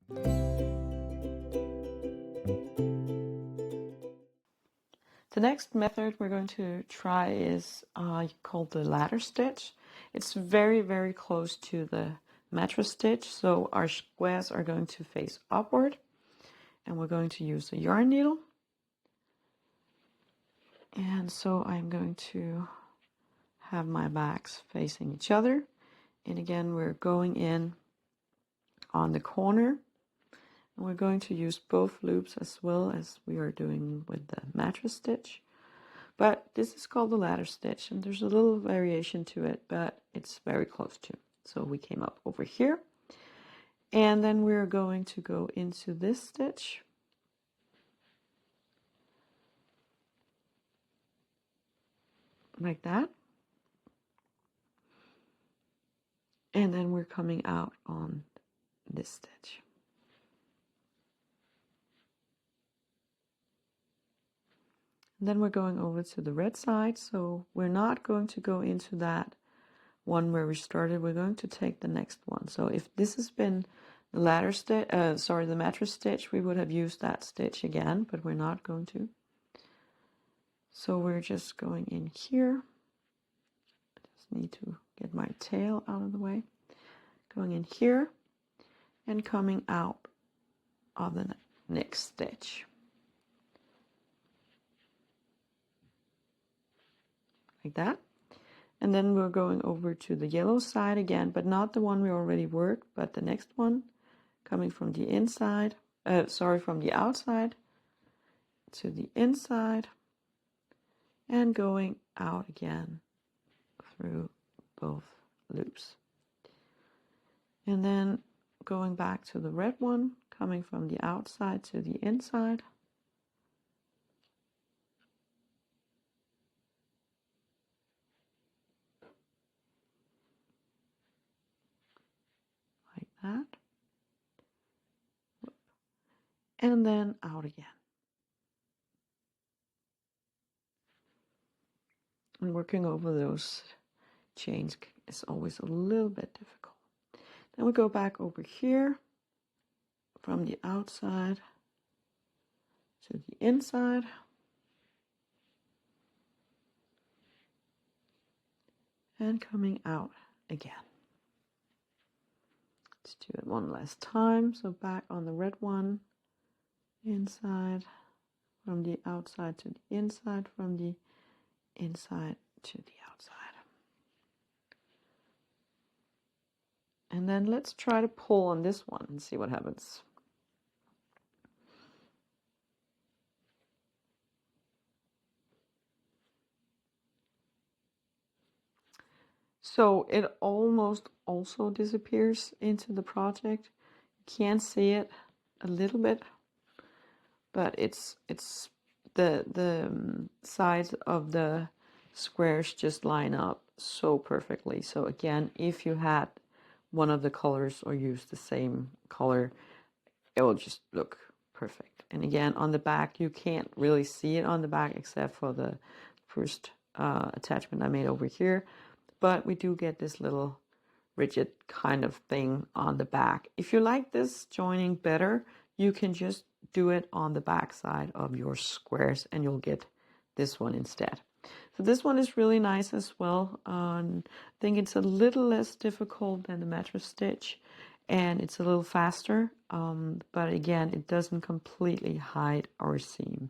The next method we're going to try is called the ladder stitch. It's very, very close to the mattress stitch, so our squares are going to face upward, and we're going to use a yarn needle. And so I'm going to have my backs facing each other, and again we're going in on the corner, and we're going to use both loops as well as we are doing with the mattress stitch. But this is called the ladder stitch, and there's a little variation to it, but it's very close to. So we came up over here, and then we're going to go into this stitch. Like that. And then we're coming out on this stitch. And then we're going over to the red side, so we're not going to go into that one where we started. We're going to take the next one. So if this has been the ladder stitch, the mattress stitch, we would have used that stitch again, but we're not going to. So we're just going in here. I just need to get my tail out of the way. Going in here and coming out of the next stitch. Like that. And then we're going over to the yellow side again, but not the one we already worked, but the next one, coming from the inside, from the outside to the inside, and going out again through both loops. And then going back to the red one, coming from the outside to the inside. Like that. And then out again. And working over those chains is always a little bit difficult. Then we go back over here from the outside to the inside. And coming out again. Let's do it one last time. So back on the red one, inside, from the outside to the inside, from the inside to the outside. And then let's try to pull on this one and see what happens. So it almost also disappears into the project. You can see it a little bit, but it's the sides of the squares just line up so perfectly. So again, if you had one of the colors or use the same color, it will just look perfect. And again, on the back, you can't really see it on the back except for the first attachment I made over here. But we do get this little rigid kind of thing on the back. If you like this joining better, you can just do it on the back side of your squares and you'll get this one instead. So this one is really nice as well. I think it's a little less difficult than the mattress stitch and it's a little faster. But again, it doesn't completely hide our seam.